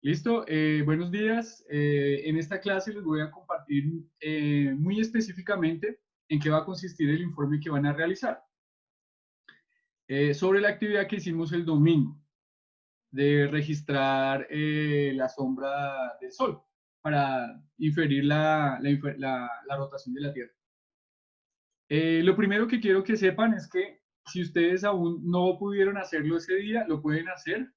Listo, buenos días. En esta clase les voy a compartir muy específicamente en qué va a consistir el informe que van a realizar. Sobre la actividad que hicimos el domingo, de registrar la sombra del Sol para inferir la rotación de la Tierra. Lo primero que quiero que sepan es que si ustedes aún no pudieron hacerlo ese día, lo pueden hacer.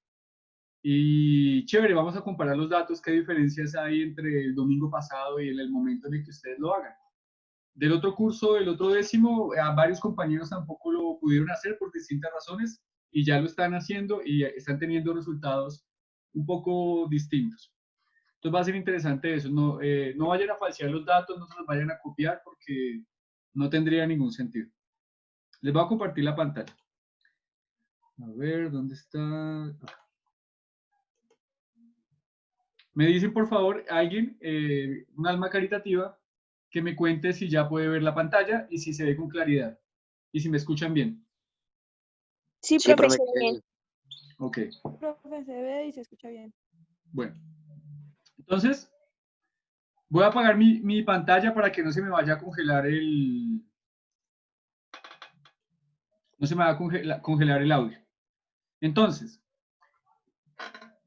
Y chévere, vamos a comparar los datos, qué diferencias hay entre el domingo pasado y en el momento en el que ustedes lo hagan. Del otro curso, del otro décimo, a varios compañeros tampoco lo pudieron hacer por distintas razones y ya lo están haciendo y están teniendo resultados un poco distintos. Entonces va a ser interesante eso. No, no vayan a falsear los datos, no se los vayan a copiar porque no tendría ningún sentido. Les voy a compartir la pantalla. A ver, ¿dónde está? Me dicen, por favor, alguien, un alma caritativa, que me cuente si ya puede ver la pantalla y si se ve con claridad y si me escuchan bien. Sí, Sí, profe, profe. se ve bien. Ok, Profe, se ve y se escucha bien. bueno. Entonces, voy a apagar mi pantalla para que no se me vaya a congelar no se me va a congelar el audio. Entonces,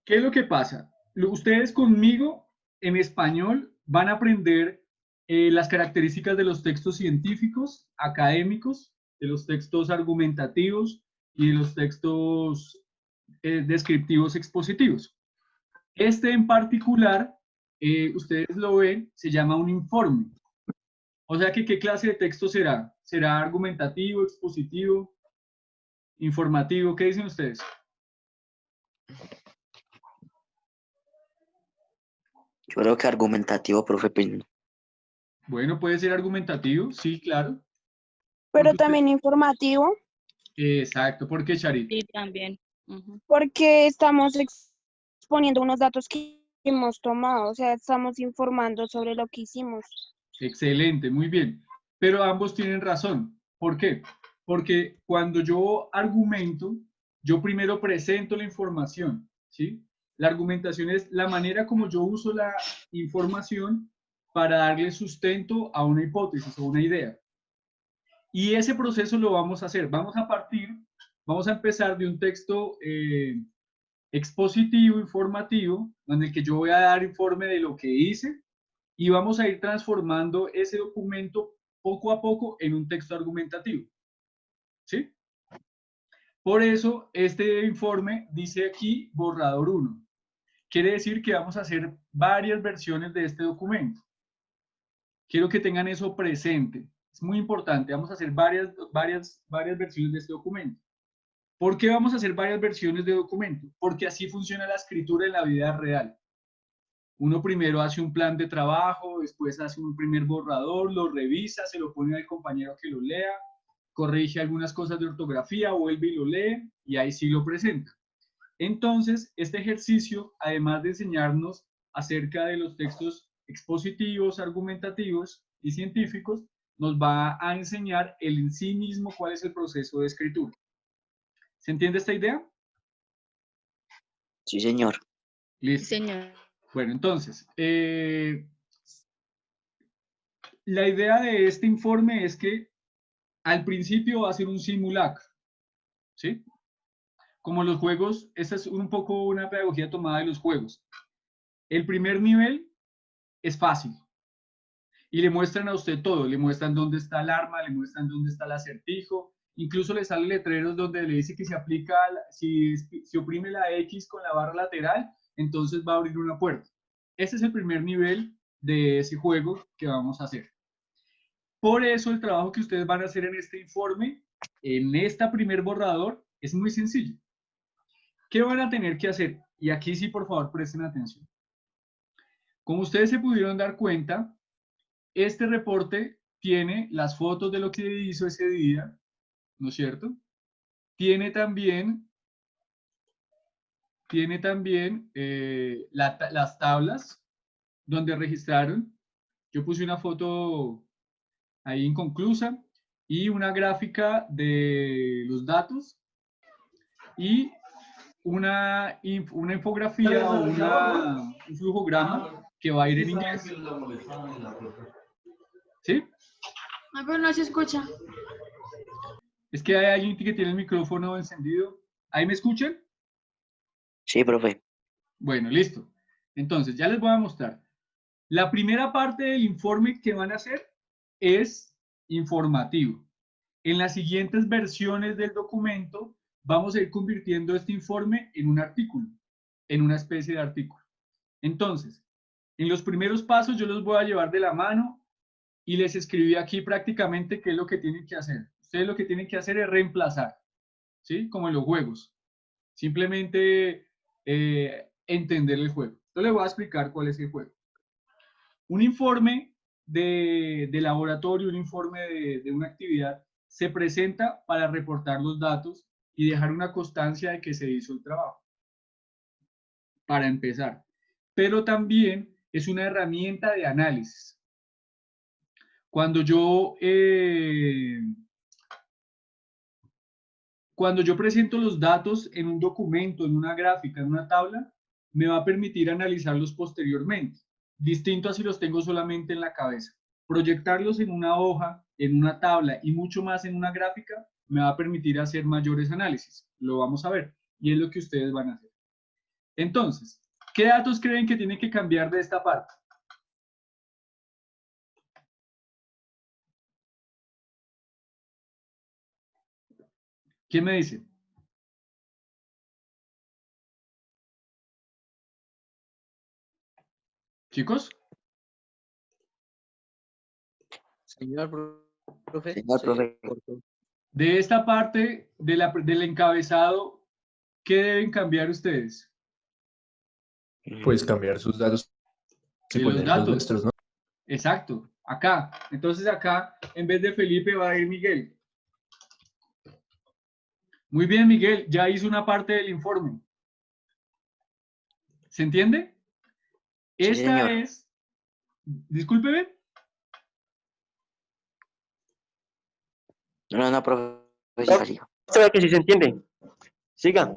¿qué es lo que pasa? Ustedes conmigo en español van a aprender las características de los textos científicos, académicos, de los textos argumentativos y de los textos descriptivos expositivos. Este en particular, ustedes lo ven, se llama un informe. O sea que, ¿qué clase de texto será? ¿Será argumentativo, expositivo, informativo? ¿Qué dicen ustedes? Yo creo que argumentativo, profe Pino. Bueno, puede ser argumentativo, sí, claro. Pero Porque usted, también informativo, exacto, ¿por qué, Charit? Sí, también. porque estamos exponiendo unos datos que hemos tomado, o sea, estamos informando sobre lo que hicimos. Excelente, muy bien. Pero ambos tienen razón. ¿Por qué? Porque cuando yo argumento, yo primero presento la información, ¿sí? La argumentación es la manera como yo uso la información para darle sustento a una hipótesis o una idea. Y ese proceso lo vamos a hacer. Vamos a empezar de un texto expositivo, informativo, en el que yo voy a dar informe de lo que hice y vamos a ir transformando ese documento poco a poco en un texto argumentativo. ¿Sí? Por eso este informe dice aquí borrador 1. Quiere decir que vamos a hacer varias versiones de este documento. Quiero que tengan eso presente. Es muy importante. Vamos a hacer varias versiones de este documento. ¿Por qué vamos a hacer varias versiones de documento? Porque así funciona la escritura en la vida real. Uno primero hace un plan de trabajo, después hace un primer borrador, lo revisa, se lo pone al compañero que lo lea, corrige algunas cosas de ortografía, vuelve y lo lee y ahí sí lo presenta. Entonces, este ejercicio, además de enseñarnos acerca de los textos expositivos, argumentativos y científicos, nos va a enseñar en sí mismo cuál es el proceso de escritura. ¿Se entiende esta idea? Sí, señor. Listo. Sí, señor. Bueno, entonces, la idea de este informe es que al principio va a ser un simulacro, ¿sí? Como los juegos, esta es un poco una pedagogía tomada de los juegos. El primer nivel es fácil y le muestran a usted todo, le muestran dónde está el arma, le muestran dónde está el acertijo, incluso le salen letreros donde le dice que se aplica, si oprime la X con la barra lateral, entonces va a abrir una puerta. Ese es el primer nivel de ese juego que vamos a hacer. Por eso el trabajo que ustedes van a hacer en este informe, en este primer borrador, es muy sencillo. ¿Qué van a tener que hacer? Y aquí sí, por favor, presten atención. Como ustedes se pudieron dar cuenta, este reporte tiene las fotos de lo que hizo ese día, ¿no es cierto? Tiene también las tablas donde registraron. Yo puse una foto ahí inconclusa y una gráfica de los datos y una infografía o un flujograma que va a ir en inglés. ¿Sí? Ah, pero no se escucha. Es que hay alguien que tiene el micrófono encendido. ¿Ahí me escuchan? Sí, profe. Bueno, listo. Entonces, ya les voy a mostrar. La primera parte del informe que van a hacer es informativo. En las siguientes versiones del documento vamos a ir convirtiendo este informe en un artículo, en una especie de artículo. Entonces, en los primeros pasos yo los voy a llevar de la mano y les escribí aquí prácticamente qué es lo que tienen que hacer. Ustedes lo que tienen que hacer es reemplazar, ¿sí? Como en los juegos. Simplemente entender el juego. Entonces les voy a explicar cuál es el juego. Un informe de laboratorio, un informe de una actividad, se presenta para reportar los datos y dejar una constancia de que se hizo el trabajo, para empezar. Pero también es una herramienta de análisis. Cuando yo presento los datos en un documento, en una gráfica, en una tabla, me va a permitir analizarlos posteriormente, distinto a si los tengo solamente en la cabeza. Proyectarlos en una hoja, en una tabla y mucho más en una gráfica me va a permitir hacer mayores análisis. Lo vamos a ver y es lo que ustedes van a hacer. Entonces, ¿qué datos creen que tienen que cambiar de esta parte? ¿Quién me dice? ¿Chicos? Señor profe, Señor se profe. cortó. De esta parte del encabezado, ¿qué deben cambiar ustedes? Pues cambiar sus datos y De los poner los datos. nuestros, ¿no? Exacto, acá. Entonces acá, en vez de Felipe, va a ir Miguel. Muy bien, Miguel, ya hizo una parte del informe. ¿Se entiende? Sí, Esta señor. es, discúlpeme. No, profe. Siga, siga. Se ve que sí se entiende. Siga.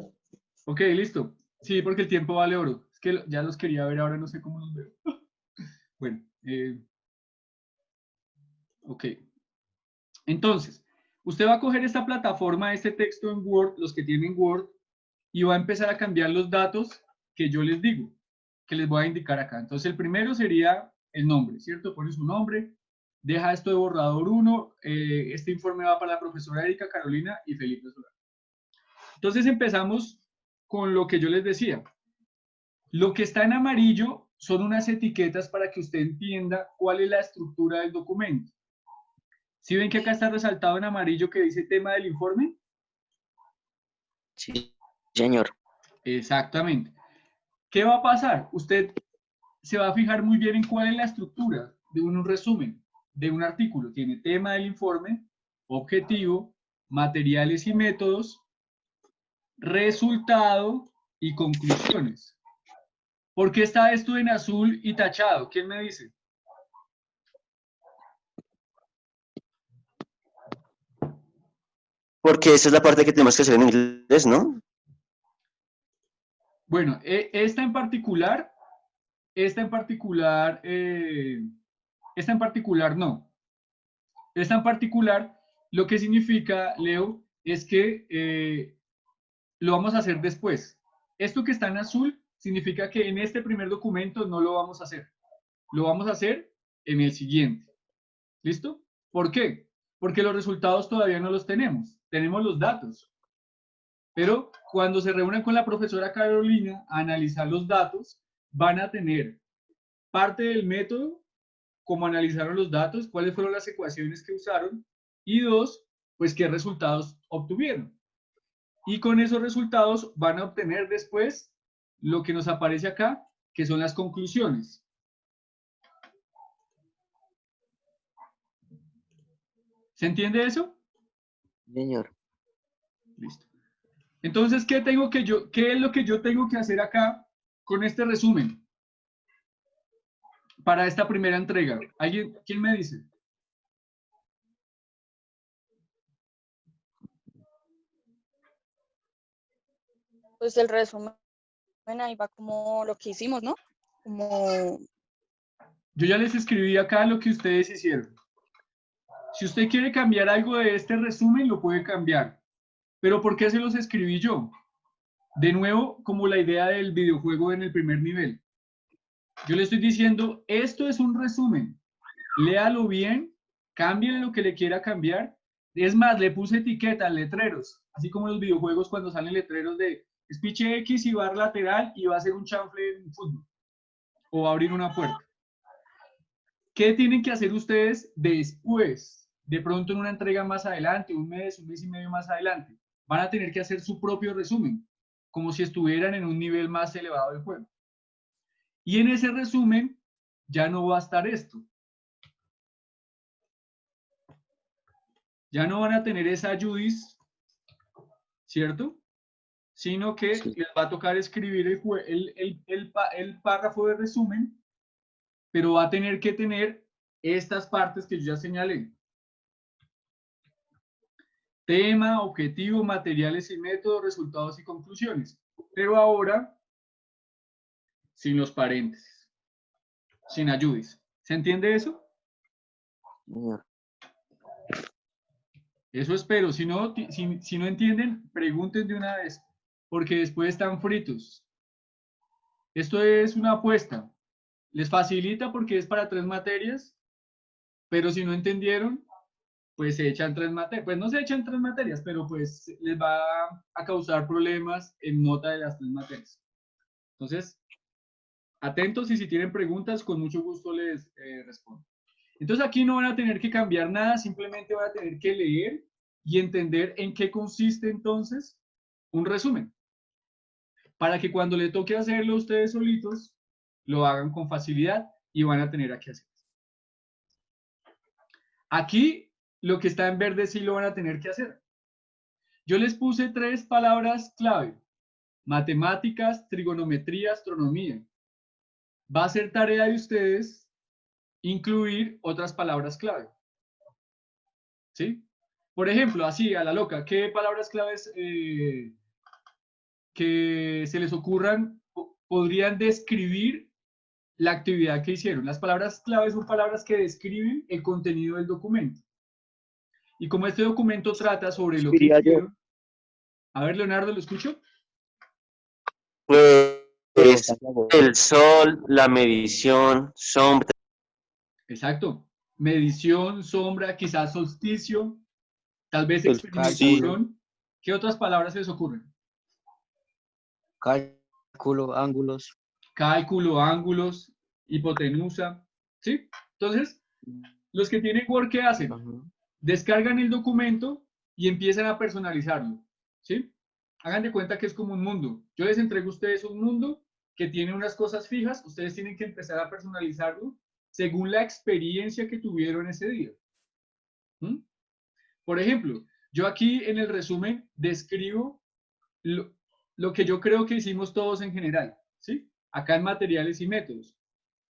Ok, listo. Sí, porque el tiempo vale oro. Es que ya los quería ver, ahora no sé cómo los veo. Bueno, ok. Entonces, usted va a coger esta plataforma, este texto en Word, los que tienen Word, y va a empezar a cambiar los datos que yo les digo, que les voy a indicar acá. Entonces, el primero sería el nombre, ¿cierto? Pone su nombre, deja esto de borrador 1, este informe va para la profesora Erika Carolina y Felipe Solano. Entonces, empezamos con lo que yo les decía. Lo que está en amarillo son unas etiquetas para que usted entienda cuál es la estructura del documento. ¿Sí ven que acá está resaltado en amarillo que dice tema del informe? Sí, señor. Exactamente. ¿Qué va a pasar? Usted se va a fijar muy bien en cuál es la estructura de un resumen de un artículo. Tiene tema del informe, objetivo, materiales y métodos, resultado y conclusiones. ¿Por qué está esto en azul y tachado? ¿Quién me dice? Porque esa es la parte que tenemos que hacer en inglés, ¿no? Bueno, esta en particular no. Esta en particular, lo que significa, Leo, es que lo vamos a hacer después. Esto que está en azul significa que en este primer documento no lo vamos a hacer. Lo vamos a hacer en el siguiente. ¿Listo? ¿Por qué? Porque los resultados todavía no los tenemos. Tenemos los datos. Pero cuando se reúnan con la profesora Carolina a analizar los datos, van a tener parte del método, cómo analizaron los datos, cuáles fueron las ecuaciones que usaron, y dos, pues qué resultados obtuvieron. Y con esos resultados van a obtener después lo que nos aparece acá, que son las conclusiones. ¿Se entiende eso? Señor. Listo. Entonces, ¿qué es lo que yo tengo que hacer acá con este resumen para esta primera entrega? ¿Quién me dice? pues el resumen ahí va como lo que hicimos, ¿no? Como, Yo ya les escribí acá lo que ustedes hicieron. Si usted quiere cambiar algo de este resumen, lo puede cambiar. Pero ¿por qué se los escribí yo? De nuevo, como la idea del videojuego en el primer nivel. Yo le estoy diciendo, esto es un resumen. Léalo bien, cámbiale lo que le quiera cambiar. Es más, le puse etiquetas, letreros, así como en los videojuegos cuando salen letreros de espiche X y bar lateral y va a ser un chanfle en fútbol o va a abrir una puerta. ¿Qué tienen que hacer ustedes después? De pronto en una entrega más adelante, un mes y medio más adelante, van a tener que hacer su propio resumen, como si estuvieran en un nivel más elevado del juego. Y en ese resumen ya no va a estar esto. Ya no van a tener esa ayudis, ¿cierto? Sino que Sí. les va a tocar escribir el párrafo de resumen, pero va a tener que tener estas partes que yo ya señalé. Tema, objetivo, materiales y métodos, resultados y conclusiones. Pero ahora, sin los paréntesis, sin ayudis. ¿Se entiende eso? Señor. Eso espero. Si no, si no entienden, pregunten de una vez, porque después están fritos. Esto es una apuesta. Les facilita porque es para 3 materias, pero si no entendieron, pues se echan 3 materias. Pues no se echan 3 materias, pero pues les va a causar problemas en nota de las 3 materias. Entonces, atentos y si tienen preguntas, con mucho gusto les respondo. Entonces aquí no van a tener que cambiar nada, simplemente van a tener que leer y entender en qué consiste entonces un resumen. Para que cuando le toque hacerlo ustedes solitos, lo hagan con facilidad y van a tener a qué hacer. Aquí lo que está en verde sí lo van a tener que hacer. Yo les puse 3 palabras clave: matemáticas, trigonometría, astronomía. Va a ser tarea de ustedes incluir otras palabras clave. ¿Sí? Por ejemplo, así a la loca, ¿qué palabras claves que se les ocurran podrían describir la actividad que hicieron? Las palabras claves son palabras que describen el contenido del documento. Y como este documento trata sobre lo que hicieron... A ver, Leonardo, ¿lo escucho? Pues el sol, la medición, sombra. Exacto. Medición, sombra, quizás solsticio, tal vez El experimentación. ¿Qué otras palabras se les ocurren? Cálculo, ángulos. Cálculo, ángulos, hipotenusa. ¿Sí? Entonces, los que tienen Word, ¿qué hacen? Ajá. Descargan el documento y empiezan a personalizarlo. ¿Sí? Hagan de cuenta que es como un mundo. Yo les entrego a ustedes un mundo que tiene unas cosas fijas. Ustedes tienen que empezar a personalizarlo según la experiencia que tuvieron ese día. ¿Mm? Por ejemplo, yo aquí en el resumen describo lo que yo creo que hicimos todos en general, ¿sí? Acá en materiales y métodos.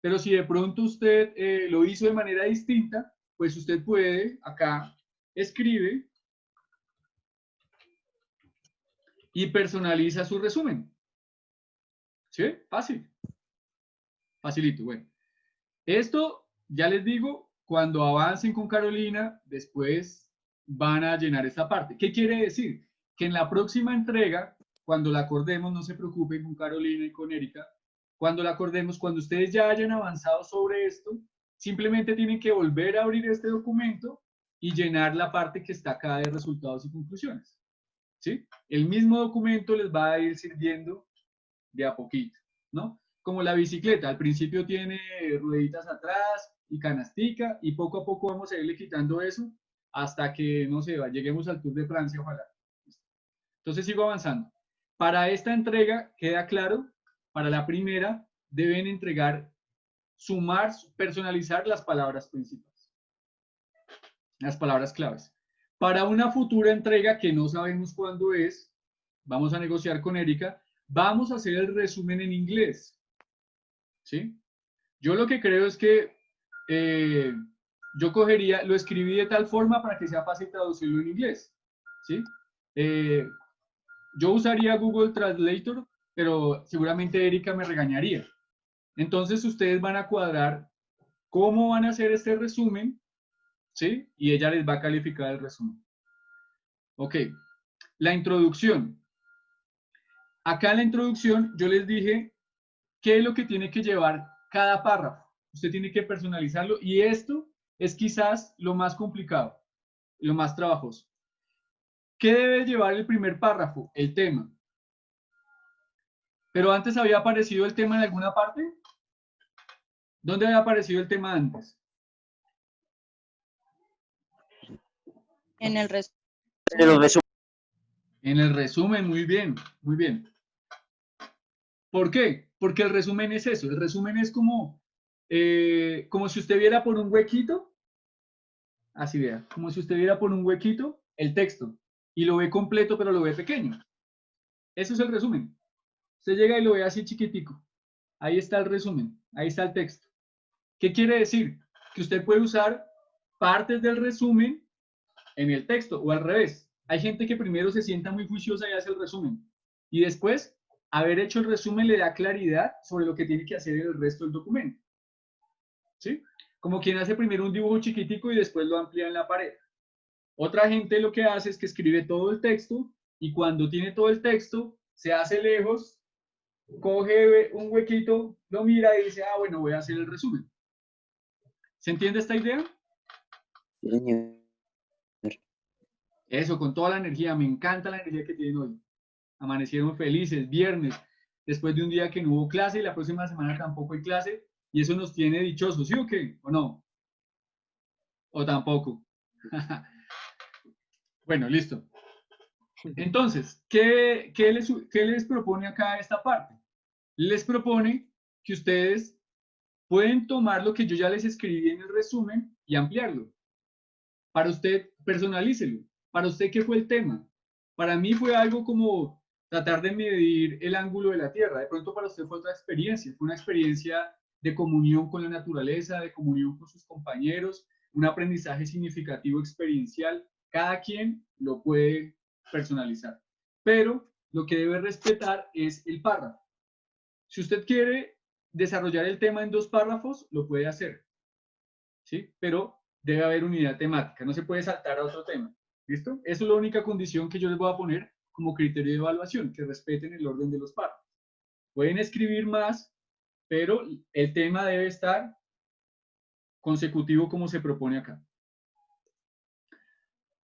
Pero si de pronto usted lo hizo de manera distinta, pues usted puede, acá, escribe y personaliza su resumen. ¿Sí? Fácil. Facilito, bueno. Esto, ya les digo, cuando avancen con Carolina, después van a llenar esta parte. ¿Qué quiere decir? Que en la próxima entrega, cuando la acordemos, no se preocupen con Carolina y con Erika, cuando la acordemos, cuando ustedes ya hayan avanzado sobre esto, simplemente tienen que volver a abrir este documento y llenar la parte que está acá de resultados y conclusiones. ¿Sí? El mismo documento les va a ir sirviendo de a poquito, ¿no? Como la bicicleta, al principio tiene rueditas atrás y canastica, y poco a poco vamos a irle quitando eso hasta que, no sé, lleguemos al Tour de Francia, ojalá. Entonces sigo avanzando. Para esta entrega, queda claro, para la primera, deben entregar, sumar, personalizar las palabras principales, las palabras claves. Para una futura entrega que no sabemos cuándo es, vamos a negociar con Erika, vamos a hacer el resumen en inglés. ¿Sí? Yo lo que creo es que yo cogería, lo escribí de tal forma para que sea fácil traducirlo en inglés. ¿Sí? Yo usaría Google Translator, pero seguramente Erika me regañaría. Entonces ustedes van a cuadrar cómo van a hacer este resumen, ¿sí? Y ella les va a calificar el resumen. Ok, la introducción. Acá en la introducción yo les dije qué es lo que tiene que llevar cada párrafo. Usted tiene que personalizarlo y esto es quizás lo más complicado, lo más trabajoso. ¿Qué debe llevar el primer párrafo? El tema. Pero antes había aparecido el tema en alguna parte. ¿Dónde había aparecido el tema antes? En el resto. En los resúmenes. En el resumen, muy bien, muy bien. ¿Por qué? Porque el resumen es eso. El resumen es como si usted viera por un huequito, así vea, como si usted viera por un huequito el texto y lo ve completo, pero lo ve pequeño. Eso es el resumen. Usted llega y lo ve así chiquitico. Ahí está el resumen, ahí está el texto. ¿Qué quiere decir? Que usted puede usar partes del resumen en el texto o al revés. Hay gente que primero se sienta muy juiciosa y hace el resumen y después haber hecho el resumen le da claridad sobre lo que tiene que hacer el resto del documento. ¿Sí? Como quien hace primero un dibujo chiquitico y después lo amplía en la pared. Otra gente lo que hace es que escribe todo el texto y cuando tiene todo el texto se hace lejos, coge un huequito, lo mira y dice, ah, bueno, voy a hacer el resumen. ¿Se entiende esta idea? Sí, señor. Eso, con toda la energía. Me encanta la energía que tienen hoy. Amanecieron felices, viernes, después de un día que no hubo clase y la próxima semana tampoco hay clase. Y eso nos tiene dichosos, ¿sí o qué? ¿O no? ¿O tampoco? Bueno, listo. Entonces, ¿qué les propone acá esta parte? Les propone que ustedes pueden tomar lo que yo ya les escribí en el resumen y ampliarlo. Para usted, personalícelo. Para usted, ¿qué fue el tema? Para mí fue algo como tratar de medir el ángulo de la Tierra. De pronto para usted fue otra experiencia. Fue una experiencia de comunión con la naturaleza, de comunión con sus compañeros, un aprendizaje significativo experiencial. Cada quien lo puede personalizar. Pero lo que debe respetar es el párrafo. Si usted quiere desarrollar el tema en 2 párrafos, lo puede hacer. ¿Sí? Pero debe haber unidad temática, no se puede saltar a otro tema. ¿Listo? Esa es la única condición que yo les voy a poner como criterio de evaluación, que respeten el orden de los párrafos. Pueden escribir más, pero el tema debe estar consecutivo como se propone acá.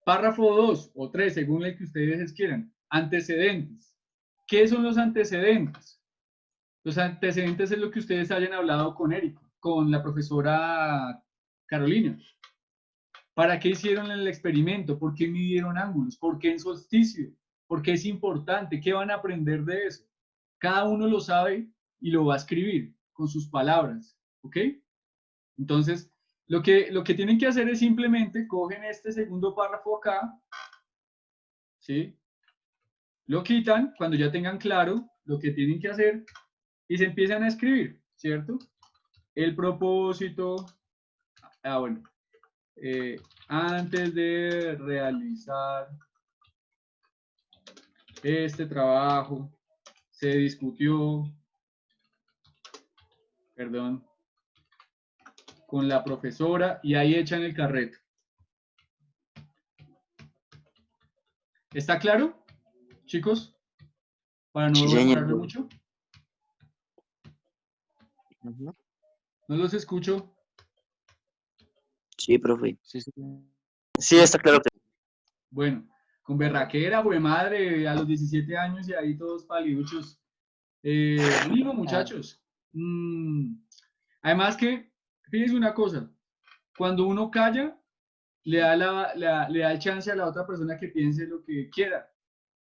Párrafo 2 o 3, según el que ustedes quieran. Antecedentes. ¿Qué son los antecedentes? Los antecedentes es lo que ustedes hayan hablado con Erika, con la profesora Carolina. ¿Para qué hicieron el experimento? ¿Por qué midieron ángulos? ¿Por qué en solsticio? ¿Por qué es importante? ¿Qué van a aprender de eso? Cada uno lo sabe y lo va a escribir con sus palabras. ¿Ok? Entonces, lo que tienen que hacer es simplemente cogen este segundo párrafo acá, ¿sí? Lo quitan cuando ya tengan claro lo que tienen que hacer y se empiezan a escribir, ¿cierto? El propósito, bueno, antes de realizar este trabajo, se discutió, perdón, con la profesora y ahí echan el carrete. ¿Está claro, chicos? Para no Sí, señor. demorarme mucho. Ujú. No los escucho. Sí, profe. Sí, sí. Sí, está claro. Bueno, con berraquera, fue madre, a los 17 años y ahí todos paliduchos. Ánimo, muchachos. Además que, fíjense una cosa, cuando uno calla, le da el chance a la otra persona que piense lo que quiera,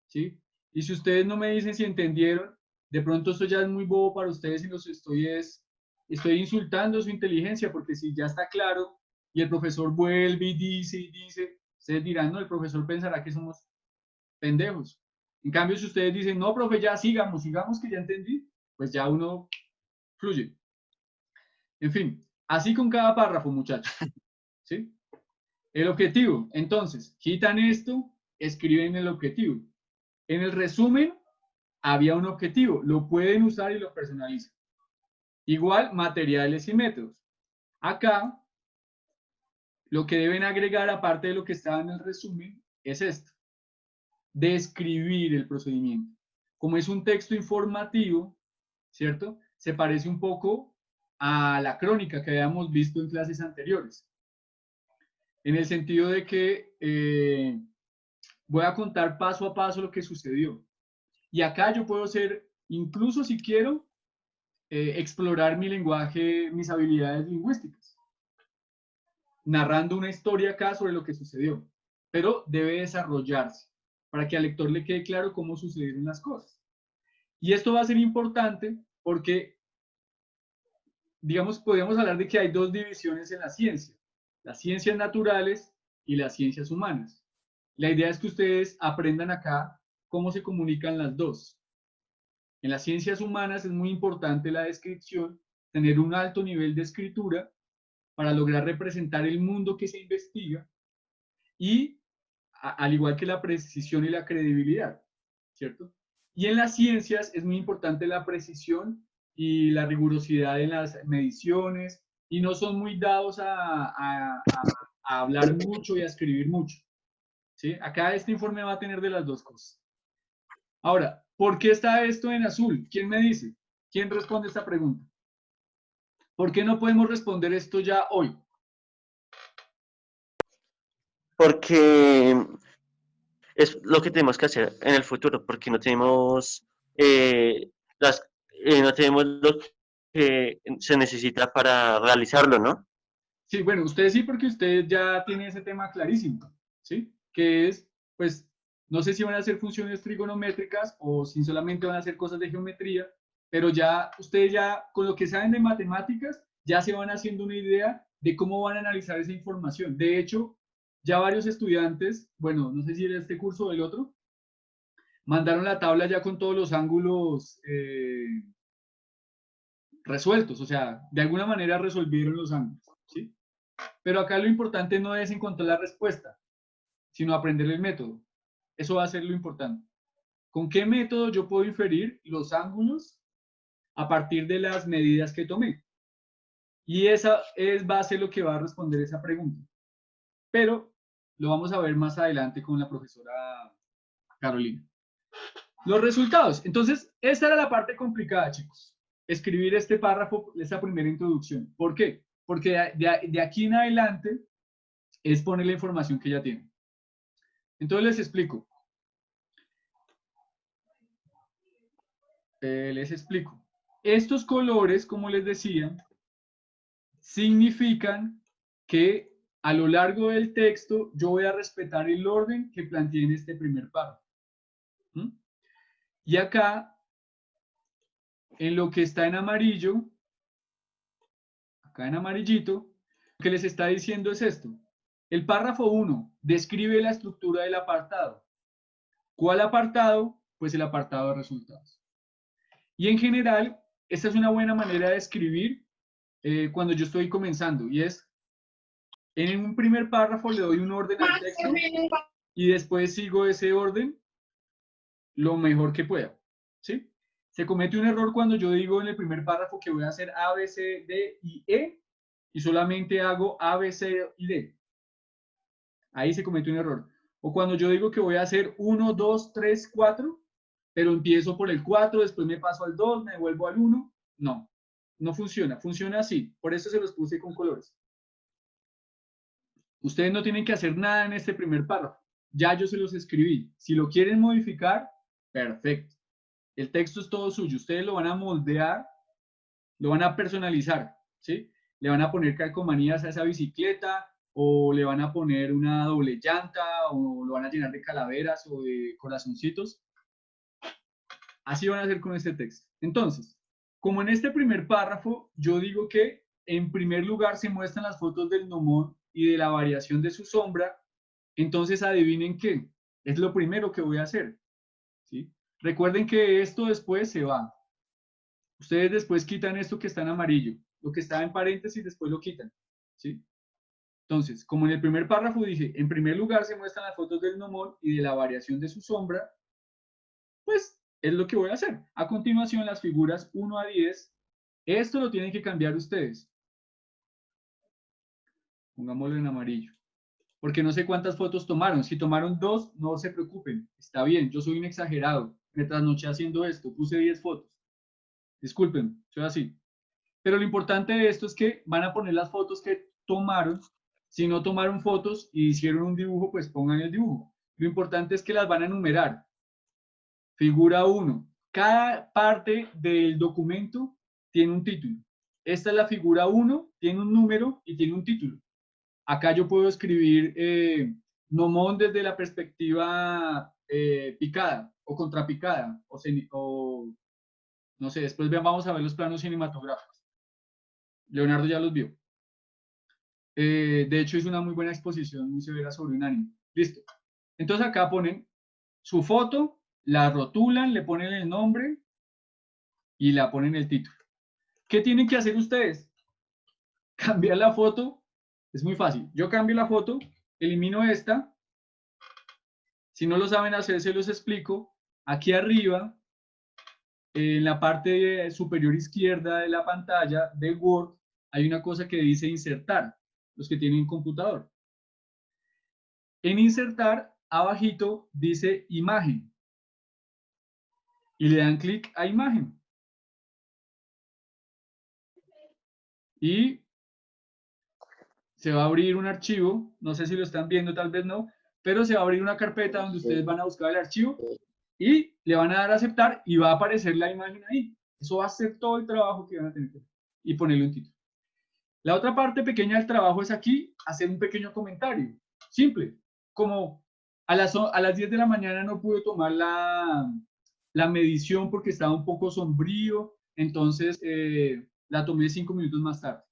¿sí? Y si ustedes no me dicen si entendieron, de pronto esto ya es muy bobo para ustedes y los estoy insultando su inteligencia, porque si ya está claro y el profesor vuelve y dice, ustedes dirán, no, el profesor pensará que somos pendejos. En cambio, si ustedes dicen, no, profe, ya sigamos que ya entendí, pues ya uno fluye. En fin, así con cada párrafo, muchachos, ¿sí? El objetivo, entonces, quitan esto, escriben el objetivo. En el resumen había un objetivo, lo pueden usar y lo personalizan. Igual, materiales y métodos. Acá, lo que deben agregar, aparte de lo que estaba en el resumen, es esto: describir el procedimiento. Como es un texto informativo, ¿cierto? Se parece un poco a la crónica que habíamos visto en clases anteriores. En el sentido de que voy a contar paso a paso lo que sucedió. Y acá yo puedo ser, incluso si quiero, explorar mi lenguaje, mis habilidades lingüísticas, narrando una historia acá sobre lo que sucedió, pero debe desarrollarse para que al lector le quede claro cómo sucedieron las cosas. Y esto va a ser importante porque, digamos, podemos hablar de que hay dos divisiones en la ciencia: las ciencias naturales y las ciencias humanas. La idea es que ustedes aprendan acá cómo se comunican las dos. En las ciencias humanas es muy importante la descripción, tener un alto nivel de escritura para lograr representar el mundo que se investiga y al igual que la precisión y la credibilidad, ¿cierto? Y en las ciencias es muy importante la precisión y la rigurosidad en las mediciones, y no son muy dados a hablar mucho y a escribir mucho, ¿sí? Acá este informe va a tener de las dos cosas. Ahora, ¿por qué está esto en azul? ¿Quién me dice? ¿Quién responde esta pregunta? ¿Por qué no podemos responder esto ya hoy? Porque es lo que tenemos que hacer en el futuro, porque no tenemos las no tenemos lo que se necesita para realizarlo, ¿no? Sí, bueno, ustedes sí, porque ustedes ya tienen ese tema clarísimo, ¿sí? Que es, pues, no sé si van a hacer funciones trigonométricas o si solamente van a hacer cosas de geometría, pero ya ustedes ya con lo que saben de matemáticas ya se van haciendo una idea de cómo van a analizar esa información. De hecho, ya varios estudiantes, bueno, no sé si era este curso o el otro, mandaron la tabla ya con todos los ángulos resueltos, o sea, de alguna manera resolvieron los ángulos, ¿sí? Pero acá lo importante no es encontrar la respuesta, sino aprender el método. Eso va a ser lo importante. ¿Con qué método yo puedo inferir los ángulos a partir de las medidas que tomé? Y esa va a ser lo que va a responder esa pregunta. Pero lo vamos a ver más adelante con la profesora Carolina. Los resultados. Entonces, esta era la parte complicada, chicos. Escribir este párrafo, esta primera introducción. ¿Por qué? Porque de aquí en adelante es poner la información que ya tienen. Entonces les explico. Estos colores, como les decía, significan que a lo largo del texto yo voy a respetar el orden que planteé en este primer párrafo. ¿Mm? Y acá, en lo que está en amarillo, acá en amarillito, lo que les está diciendo es esto. El párrafo 1 describe la estructura del apartado. ¿Cuál apartado? Pues el apartado de resultados. Y en general, esta es una buena manera de escribir cuando yo estoy comenzando, y es, en un primer párrafo le doy un orden al texto y después sigo ese orden lo mejor que pueda, ¿sí? Se comete un error cuando yo digo en el primer párrafo que voy a hacer A, B, C, D y E y solamente hago A, B, C y D. Ahí se comete un error. O cuando yo digo que voy a hacer 1, 2, 3, 4, pero empiezo por el 4, después me paso al 2, me vuelvo al 1. No, no funciona. Funciona así. Por eso se los puse con colores. Ustedes no tienen que hacer nada en este primer párrafo. Ya yo se los escribí. Si lo quieren modificar, perfecto. El texto es todo suyo. Ustedes lo van a moldear, lo van a personalizar, ¿sí? Le van a poner calcomanías a esa bicicleta, o le van a poner una doble llanta, o lo van a llenar de calaveras o de corazoncitos. Así van a hacer con este texto. Entonces, como en este primer párrafo, yo digo que en primer lugar se muestran las fotos del gnomón y de la variación de su sombra, entonces adivinen qué, es lo primero que voy a hacer, ¿sí? Recuerden que esto después se va. Ustedes después quitan esto que está en amarillo, lo que está en paréntesis después lo quitan, ¿sí? Entonces, como en el primer párrafo dije, en primer lugar se muestran las fotos del gnomón y de la variación de su sombra, pues es lo que voy a hacer. A continuación, las figuras 1 a 10, esto lo tienen que cambiar ustedes. Pongámoslo en amarillo. Porque no sé cuántas fotos tomaron. Si tomaron 2, no se preocupen. Está bien, yo soy un exagerado. Me trasnoché haciendo esto, puse 10 fotos. Disculpen, soy así. Pero lo importante de esto es que van a poner las fotos que tomaron. Si no tomaron fotos y hicieron un dibujo, pues pongan el dibujo. Lo importante es que las van a enumerar. Figura 1. Cada parte del documento tiene un título. Esta es la figura 1, tiene un número y tiene un título. Acá yo puedo escribir Nomón desde la perspectiva picada o contrapicada o no sé, después vamos a ver los planos cinematográficos. Leonardo ya los vio. De hecho, hizo una muy buena exposición, muy severa sobre un anime. Listo. Entonces acá ponen su foto, la rotulan, le ponen el nombre y la ponen el título. ¿Qué tienen que hacer ustedes? Cambiar la foto. Es muy fácil. Yo cambio la foto, elimino esta. Si no lo saben hacer, se los explico. Aquí arriba, en la parte superior izquierda de la pantalla de Word, hay una cosa que dice insertar, los que tienen computador. En insertar, abajito dice imagen. Y le dan clic a imagen. Y se va a abrir un archivo, no sé si lo están viendo, tal vez no, pero se va a abrir una carpeta donde ustedes van a buscar el archivo y le van a dar a aceptar y va a aparecer la imagen ahí. Eso va a ser todo el trabajo que van a tener que hacer y ponerle un título. La otra parte pequeña del trabajo es aquí hacer un pequeño comentario, simple, como a las 10 de la mañana no pude tomar la medición porque estaba un poco sombrío, entonces la tomé 5 minutos más tarde.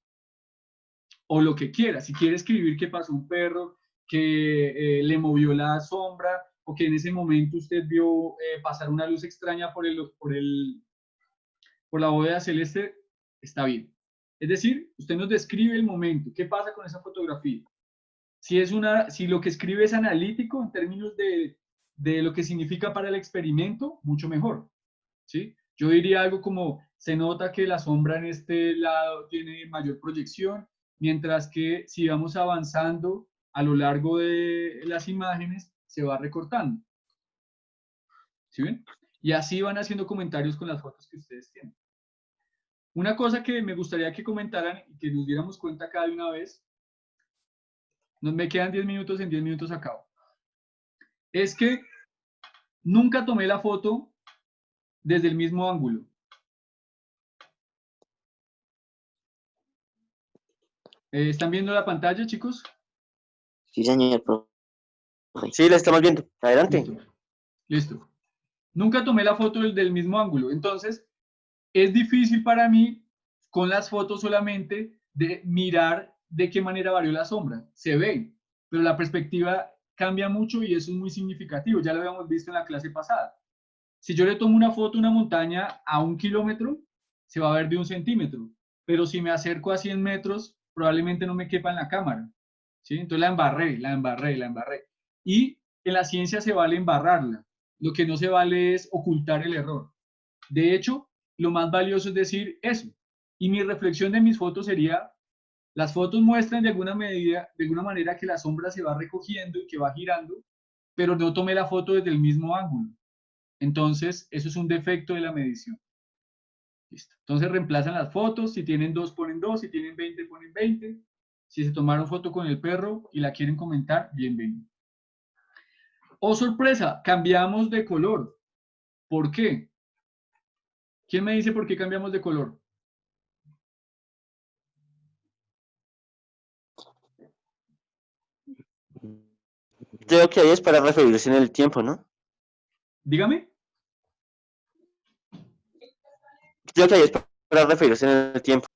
O lo que quiera, si quiere escribir que pasó un perro, que le movió la sombra, o que en ese momento usted vio pasar una luz extraña por la bóveda celeste, está bien. Es decir, usted nos describe el momento, qué pasa con esa fotografía. Si lo que escribe es analítico en términos de lo que significa para el experimento, mucho mejor, ¿sí? Yo diría algo como, se nota que la sombra en este lado tiene mayor proyección, mientras que si vamos avanzando a lo largo de las imágenes, se va recortando. ¿Sí ven? Y así van haciendo comentarios con las fotos que ustedes tienen. Una cosa que me gustaría que comentaran y que nos diéramos cuenta acá de una vez, me quedan 10 minutos, en 10 minutos acabo, es que nunca tomé la foto desde el mismo ángulo. ¿Están viendo la pantalla, chicos? Sí, señor, profe. Sí, la estamos viendo. Adelante. Listo. Listo. Nunca tomé la foto del mismo ángulo. Entonces, es difícil para mí, con las fotos solamente, de mirar de qué manera varió la sombra. Se ve, pero la perspectiva cambia mucho y eso es muy significativo. Ya lo habíamos visto en la clase pasada. Si yo le tomo una foto a una montaña a 1 kilómetro, se va a ver de 1 centímetro. Pero si me acerco a 100 metros, probablemente no me quepa en la cámara. ¿Sí? Entonces la embarré. Y en la ciencia se vale embarrarla. Lo que no se vale es ocultar el error. De hecho, lo más valioso es decir eso. Y mi reflexión de mis fotos sería, las fotos muestran de alguna manera que la sombra se va recogiendo y que va girando, pero no tomé la foto desde el mismo ángulo. Entonces, eso es un defecto de la medición. Listo. Entonces reemplazan las fotos, si tienen 2 ponen 2, si tienen 20 ponen 20. Si se tomaron foto con el perro y la quieren comentar, bienvenido. Oh, sorpresa, cambiamos de color. ¿Por qué? ¿Quién me dice por qué cambiamos de color? Creo que ahí es para referirse en el tiempo, ¿no? Dígame. Creo que ahí es para referirse en el tiempo.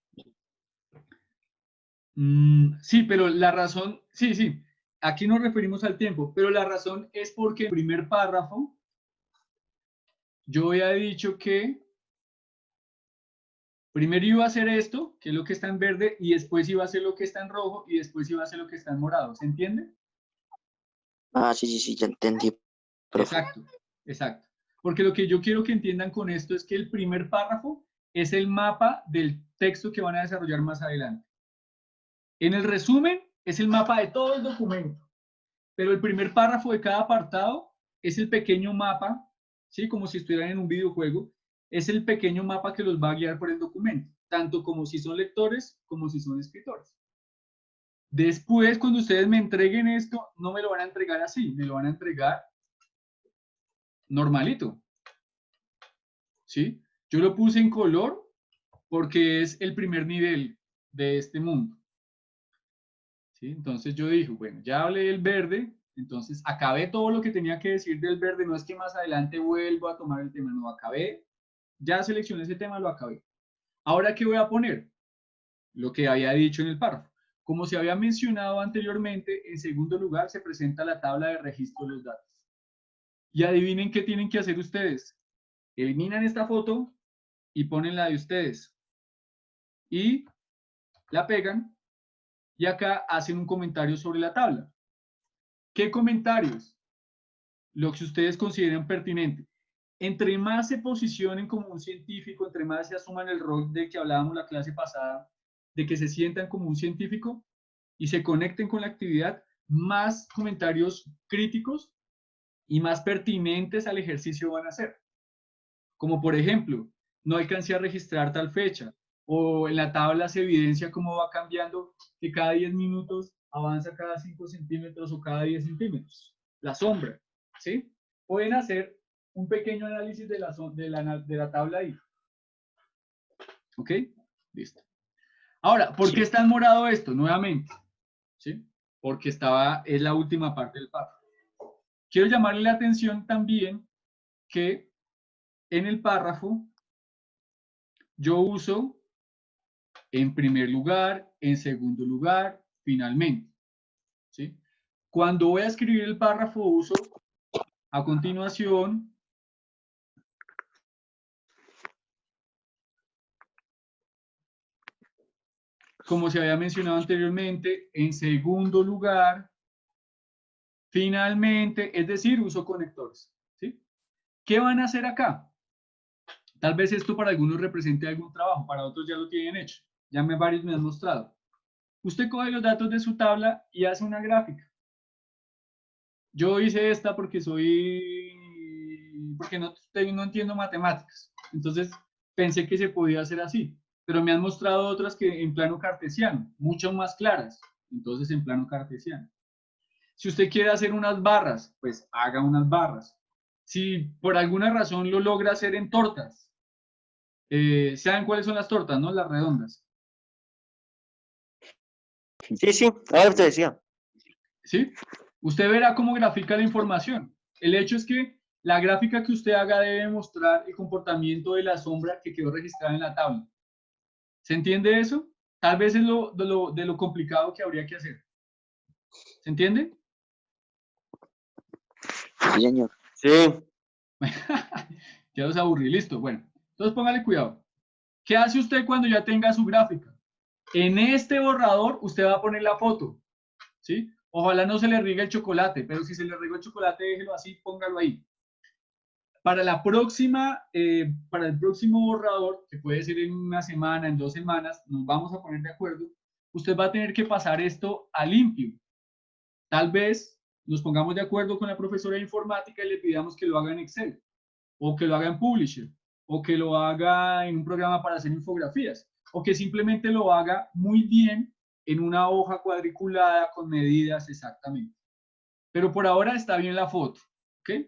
Sí, pero la razón, sí, aquí nos referimos al tiempo, pero la razón es porque en el primer párrafo yo había dicho que primero iba a hacer esto, que es lo que está en verde, y después iba a hacer lo que está en rojo, y después iba a hacer lo que está en morado. ¿Se entiende? Ah, sí, ya entendí, profe. Exacto. Porque lo que yo quiero que entiendan con esto es que el primer párrafo es el mapa del texto que van a desarrollar más adelante. En el resumen es el mapa de todo el documento, pero el primer párrafo de cada apartado es el pequeño mapa, ¿sí? Como si estuvieran en un videojuego, es el pequeño mapa que los va a guiar por el documento, tanto como si son lectores como si son escritores. Después, cuando ustedes me entreguen esto, no me lo van a entregar así, me lo van a entregar normalito, ¿sí? Yo lo puse en color porque es el primer nivel de este mundo, ¿sí? Entonces yo dije, bueno, ya hablé del verde, entonces acabé todo lo que tenía que decir del verde, no es que más adelante vuelvo a tomar el tema, no, acabé, ya seleccioné ese tema, lo acabé. Ahora, ¿qué voy a poner? Lo que había dicho en el párrafo. Como se había mencionado anteriormente, en segundo lugar se presenta la tabla de registro de los datos. Y adivinen qué tienen que hacer ustedes. Eliminan esta foto y ponen la de ustedes. Y la pegan y acá hacen un comentario sobre la tabla. ¿Qué comentarios? Lo que ustedes consideren pertinente. Entre más se posicionen como un científico, entre más se asuman el rol de que hablábamos la clase pasada, de que se sientan como un científico y se conecten con la actividad, más comentarios críticos y más pertinentes al ejercicio van a hacer. Como por ejemplo, no alcancé a registrar tal fecha, o en la tabla se evidencia cómo va cambiando, que cada 10 minutos avanza cada 5 centímetros o cada 10 centímetros. La sombra, ¿sí? Pueden hacer un pequeño análisis de la tabla ahí. ¿Ok? Listo. Ahora, ¿por qué está en morado esto? Nuevamente, ¿sí? Porque es la última parte del párrafo. Quiero llamarle la atención también que en el párrafo yo uso en primer lugar, en segundo lugar, finalmente, ¿sí? Cuando voy a escribir el párrafo uso a continuación, como se había mencionado anteriormente, en segundo lugar, finalmente, es decir, uso conectores, ¿sí? ¿Qué van a hacer acá? Tal vez esto para algunos represente algún trabajo, para otros ya lo tienen hecho. Ya varios me han mostrado. Usted coge los datos de su tabla y hace una gráfica. Yo hice esta porque no entiendo matemáticas. Entonces pensé que se podía hacer así. Pero me han mostrado otras que en plano cartesiano, mucho más claras. Entonces en plano cartesiano. Si usted quiere hacer unas barras, pues haga unas barras. Si por alguna razón lo logra hacer en tortas, ¿saben cuáles son las tortas, no? Las redondas. Sí, sí, a ver, te decía. ¿Sí? Usted verá cómo grafica la información. El hecho es que la gráfica que usted haga debe mostrar el comportamiento de la sombra que quedó registrada en la tabla. ¿Se entiende eso? Tal vez es de lo complicado que habría que hacer. ¿Se entiende? Sí, señor. Sí, Ya los aburrí, listo. Bueno, entonces póngale cuidado. ¿Qué hace usted cuando ya tenga su gráfica? En este borrador usted va a poner la foto, ¿sí? Ojalá no se le riegue el chocolate, pero si se le riega el chocolate, déjelo así, póngalo ahí. Para para el próximo borrador, que puede ser en una semana, en 2 semanas, nos vamos a poner de acuerdo, usted va a tener que pasar esto a limpio. Tal vez nos pongamos de acuerdo con la profesora de informática y le pidamos que lo haga en Excel, o que lo haga en Publisher, o que lo haga en un programa para hacer infografías, o que simplemente lo haga muy bien en una hoja cuadriculada con medidas exactamente. Pero por ahora está bien la foto, ¿ok?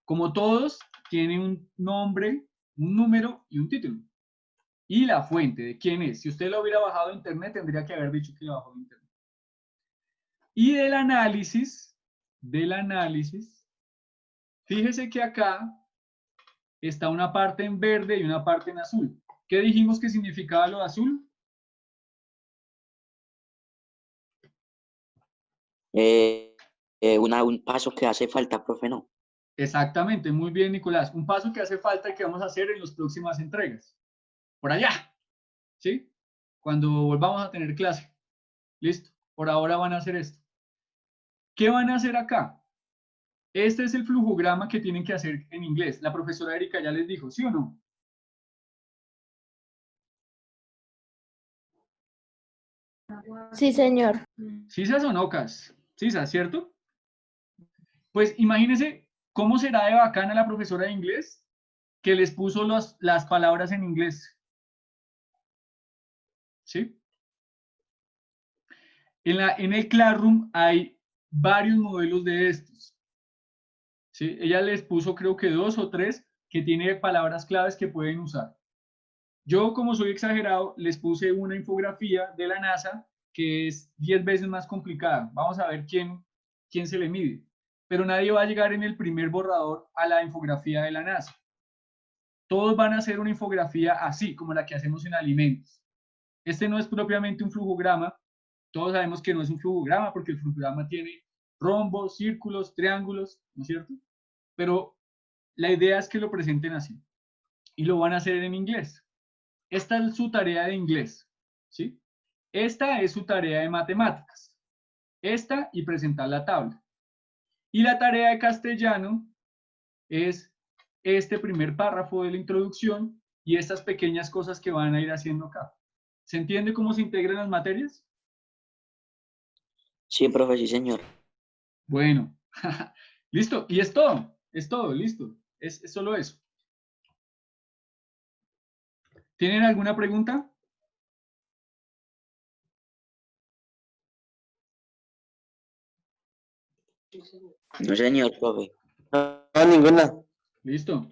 Como todos, tiene un nombre, un número y un título. Y la fuente de quién es. Si usted lo hubiera bajado de internet, tendría que haber dicho que lo bajó de internet. Y del análisis, fíjese que acá está una parte en verde y una parte en azul. ¿Qué dijimos que significaba lo de azul? Un paso que hace falta, profe, no. Exactamente, muy bien, Nicolás. Un paso que hace falta y que vamos a hacer en las próximas entregas. Por allá, ¿sí? Cuando volvamos a tener clase. Listo. Por ahora van a hacer esto. ¿Qué van a hacer acá? Este es el flujograma que tienen que hacer en inglés. La profesora Erika ya les dijo, ¿sí o no? Sí, señor. ¿Sisas o nocas? ¿Sisas, cierto? Pues imagínense cómo será de bacana la profesora de inglés que les puso las palabras en inglés. ¿Sí? En el Classroom hay varios modelos de estos. ¿Sí? Ella les puso creo que 2 o 3 que tiene palabras claves que pueden usar. Yo, como soy exagerado, les puse una infografía de la NASA que es 10 veces más complicada. Vamos a ver quién se le mide. Pero nadie va a llegar en el primer borrador a la infografía de la NASA. Todos van a hacer una infografía así, como la que hacemos en alimentos. Este no es propiamente un flujograma. Todos sabemos que no es un flujograma porque el flujograma tiene rombos, círculos, triángulos, ¿no es cierto? Pero la idea es que lo presenten así. Y lo van a hacer en inglés. Esta es su tarea de inglés, ¿sí? Esta es su tarea de matemáticas. Esta y presentar la tabla. Y la tarea de castellano es este primer párrafo de la introducción y estas pequeñas cosas que van a ir haciendo acá. ¿Se entiende cómo se integran las materias? Sí, profe, sí, señor. Bueno, listo. Y es todo, listo. Es solo eso. ¿Tienen alguna pregunta? No, señor, profe. No, ninguna. Listo.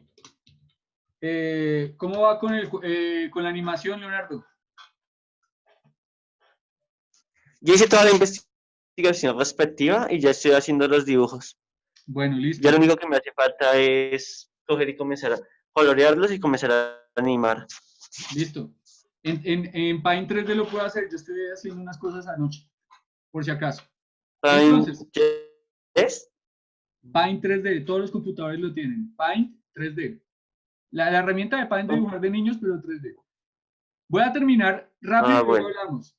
¿Cómo va con la animación, Leonardo? Yo hice toda la investigación respectiva y ya estoy haciendo los dibujos. Bueno, listo. Ya lo único que me hace falta es coger y comenzar a colorearlos y comenzar a animar. Listo. En Paint 3D lo puedo hacer. Yo estoy haciendo unas cosas anoche, por si acaso. Entonces, ¿Es? Paint 3D, todos los computadores lo tienen. Paint 3D. La herramienta de Paint de dibujar de niños, pero 3D. Voy a terminar rápido y luego Bueno. hablamos.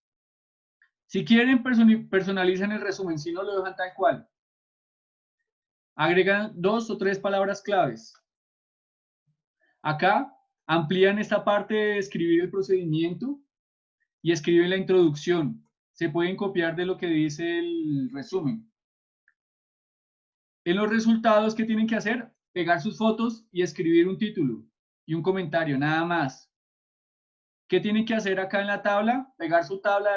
Si quieren, personalizan el resumen. Si no, lo dejan tal cual. Agregan 2 o 3 palabras claves. Acá amplían esta parte de escribir el procedimiento y escriben la introducción. Se pueden copiar de lo que dice el resumen. En los resultados, ¿qué tienen que hacer? Pegar sus fotos y escribir un título y un comentario, nada más. ¿Qué tienen que hacer acá en la tabla? Pegar su tabla